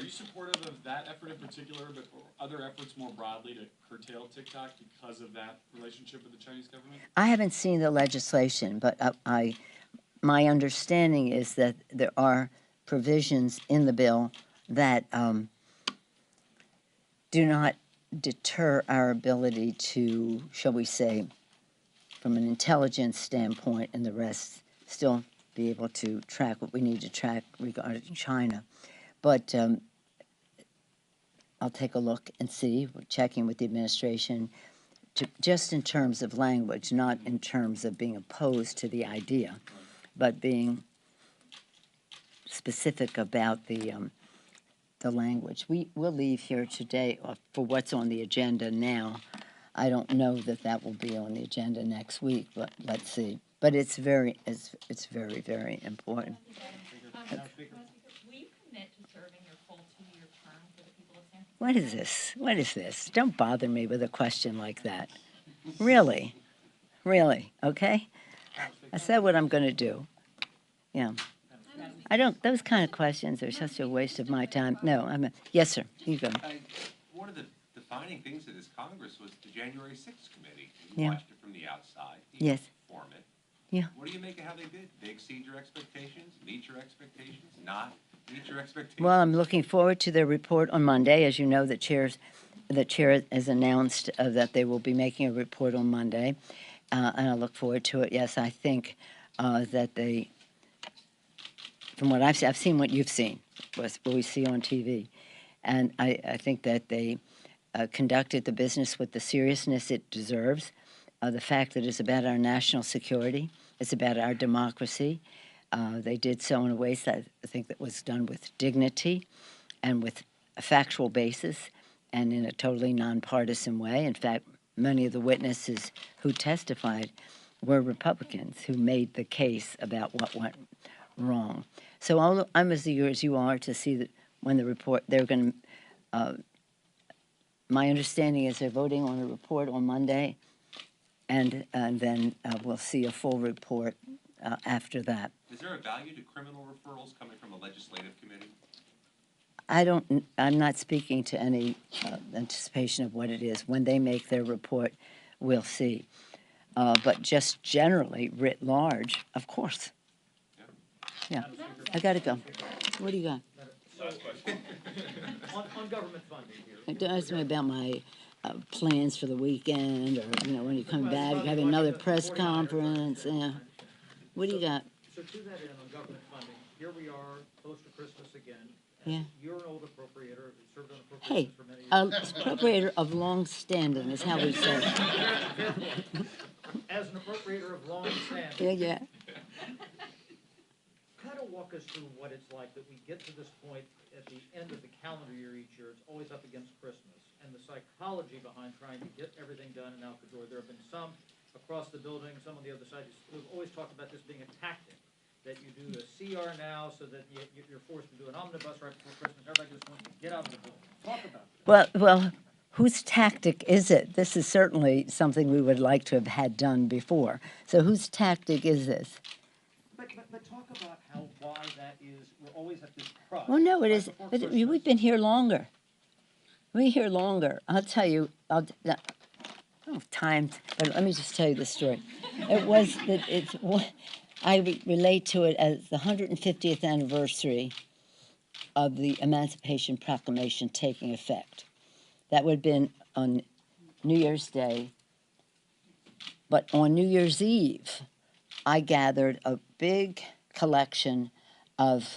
Are you supportive of that effort in particular, but other efforts more broadly to curtail TikTok because of that relationship with the Chinese government? I haven't seen the legislation, but my understanding is that there are provisions in the bill that do not deter our ability to, shall we say, from an intelligence standpoint and the rest, still be able to track what we need to track regarding China. But I'll take a look and see. We're checking with the administration, just in terms of language, not in terms of being opposed to the idea, but being specific about the language. We'll leave here today for what's on the agenda now. I don't know that that will be on the agenda next week, but let's see. But it's very, very important. Will you commit to serving your full 2-year term for the people of San Francisco? What is this? What is this? Don't bother me with a question like that. Really? Really? Okay? I said what I'm going to do. Yeah. I don't, those kind of questions are such a waste of my time. No, yes, sir. You go. One of the defining things of this Congress was the January 6th committee. Yeah. You watched it from the outside. You Yes. Form it. Yeah. What do you make of how they did? They exceed your expectations? Meet your expectations? Not meet your expectations? Well, I'm looking forward to their report on Monday. As you know, the chair has announced that they will be making a report on Monday, and I look forward to it. Yes, I think that they, from what I've seen what you've seen, what we see on TV, and I think that they conducted the business with the seriousness it deserves. The fact that it's about our national security, it's about our democracy. They did so in a way that I think that was done with dignity and with a factual basis and in a totally nonpartisan way. In fact, many of the witnesses who testified were Republicans who made the case about what went wrong. So I'm as eager as you are to see that when the report, they're going to, my understanding is they're voting on a report on Monday, and then we'll see a full report after that. Is there a value to criminal referrals coming from a legislative committee? I'm not speaking to any anticipation of what it is. When they make their report, we'll see. But just generally, writ large, of course. Yeah. I got to go. What do you got? Last question. on government funding here. Don't ask me about my plans for the weekend, or when you come back, you have another press conference. Yeah. What do you got? So to that end, on government funding, here we are, close to Christmas again. Yeah. You're an old appropriator, who served on Hey, appropriations for many years. appropriator of long standing is how we say it. As an appropriator of long standing. Yeah. Kind of walk us through what it's like that we get to this point at the end of the calendar year each year. It's always up against Christmas, and the psychology behind trying to get everything done and out the door. There have been some across the building, some on the other side, who've always talked about this being a tactic, that you do a CR now so that you're forced to do an omnibus right before Christmas. Everybody just wants to get out of the building. Talk about that. Well, whose tactic is it? This is certainly something we would like to have had done before. So whose tactic is this? But talk about why that is. We're always at this crux. Well, no, it right is. before But Christmas. we've been here longer. We're here longer. I'll tell you. I don't have time, but let me just tell you the story. It was that I relate to it as the 150th anniversary of the Emancipation Proclamation taking effect. That would have been on New Year's Day. But on New Year's Eve, I gathered a big collection of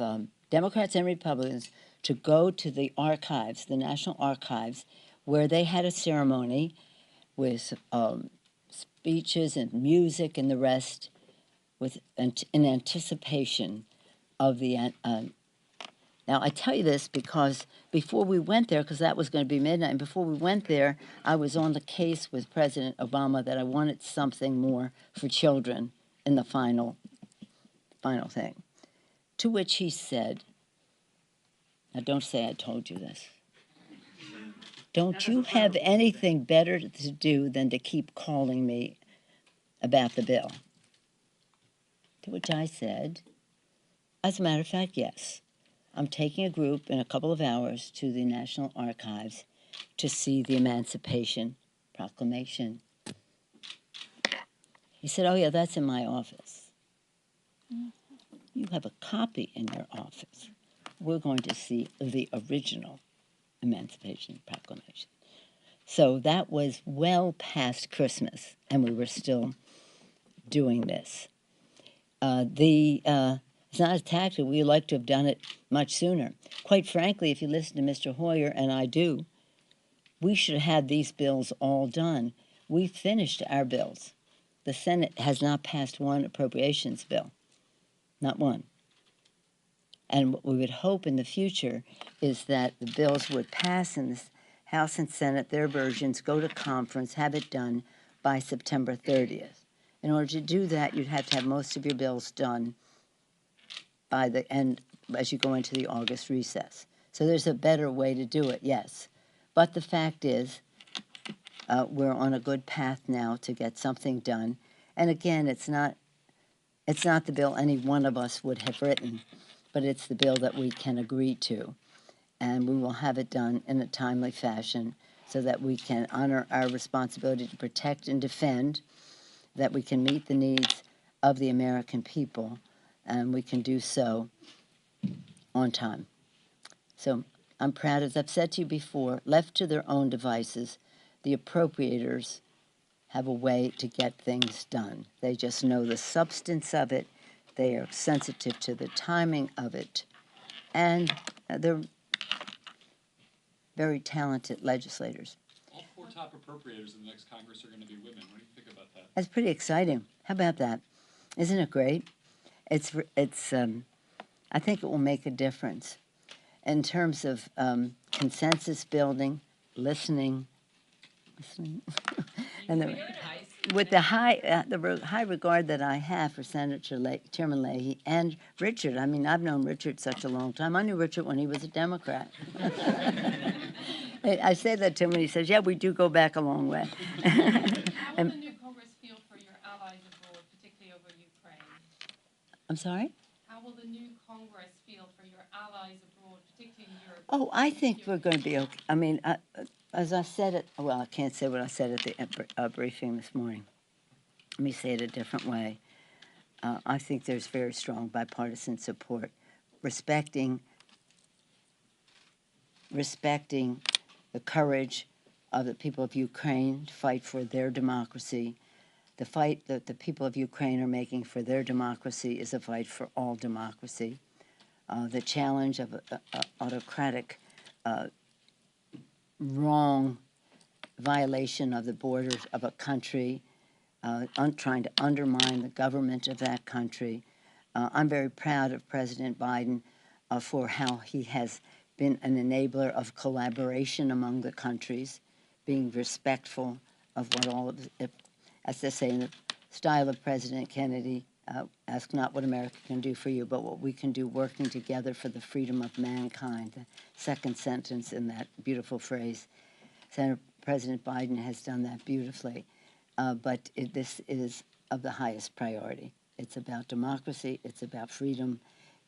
Democrats and Republicans to go to the archives, the National Archives, where they had a ceremony with speeches and music and the rest, in anticipation of the. Now, I tell you this because before we went there, because that was going to be midnight, and before we went there, I was on the case with President Obama that I wanted something more for children in the final thing. To which he said, now don't say I told you this. Don't you have anything better to do than to keep calling me about the bill? To which I said, as a matter of fact, yes. I'm taking a group in a couple of hours to the National Archives to see the Emancipation Proclamation. He said, oh, yeah, that's in my office. You have a copy in your office. We're going to see the original Emancipation Proclamation. So that was well past Christmas, and we were still doing this. It's not a tactic. We'd like to have done it much sooner. Quite frankly, if you listen to Mr. Hoyer, and I do, we should have had these bills all done. We finished our bills. The Senate has not passed one appropriations bill, not one. And what we would hope in the future is that the bills would pass in the House and Senate, their versions, go to conference, have it done by September 30th. In order to do that, you'd have to have most of your bills done by the end, as you go into the August recess. So there's a better way to do it, yes. But the fact is, we're on a good path now to get something done. And again, it's not the bill any one of us would have written, but it's the bill that we can agree to. And we will have it done in a timely fashion so that we can honor our responsibility to protect and defend, that we can meet the needs of the American people, and we can do so on time. So I'm proud, as I've said to you before, left to their own devices, the appropriators have a way to get things done. They just know the substance of it, they are sensitive to the timing of it, and they're very talented legislators. All 4 top appropriators in the next Congress are going to be women. What do you think about that? That's pretty exciting. How about that? Isn't it great? It's I think it will make a difference in terms of consensus building, listening, and with the high regard that I have for Chairman Leahy and Richard. I mean, I've known Richard such a long time. I knew Richard when he was a Democrat. I say that to him and he says, yeah, we do go back a long way. How will the new Congress feel for your allies abroad, particularly over Ukraine? I'm sorry? How will the new Congress feel for your allies abroad, particularly in Europe? Oh, I think we're going to be okay. I mean, as I said it, well, I can't say what I said at the briefing this morning. Let me say it a different way. I think there's very strong bipartisan support, respecting the courage of the people of Ukraine to fight for their democracy. The fight that the people of Ukraine are making for their democracy is a fight for all democracy. The challenge of autocratic, wrong violation of the borders of a country, trying to undermine the government of that country. I'm very proud of President Biden for how he has been an enabler of collaboration among the countries, being respectful of what all of it, as they say in the style of President Kennedy, ask not what America can do for you, but what we can do working together for the freedom of mankind. The second sentence in that beautiful phrase. President Biden has done that beautifully, but this is of the highest priority. It's about democracy, it's about freedom,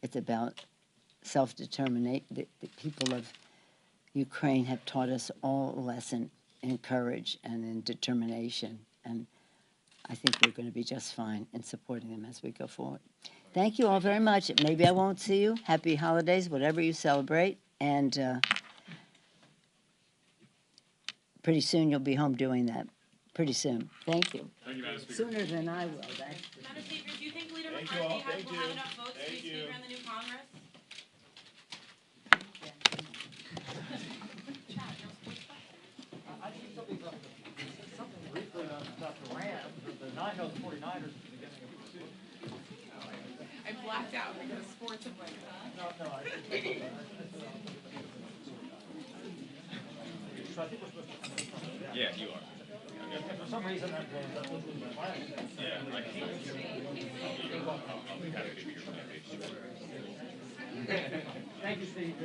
it's about self-determination. The people of Ukraine have taught us all a lesson in courage and in determination, and I think we're going to be just fine in supporting them as we go forward. Thank you all very much. Maybe I won't see you. Happy holidays, whatever you celebrate, and pretty soon you'll be home doing that. Pretty soon. Thank you. Thank you, Madam Speaker. Sooner than I will. Madam Speaker, do you think Leader McCarthy will have enough votes to be Speaker in the new Congress? I think something briefly about the Rams, the 49ers at the beginning of the season. I blacked out because sports have went No, I think so. I think we're supposed to. Yeah, you are. For some reason, that was my last. Yeah, I can. I'll be happy to be your Thank you, Steve.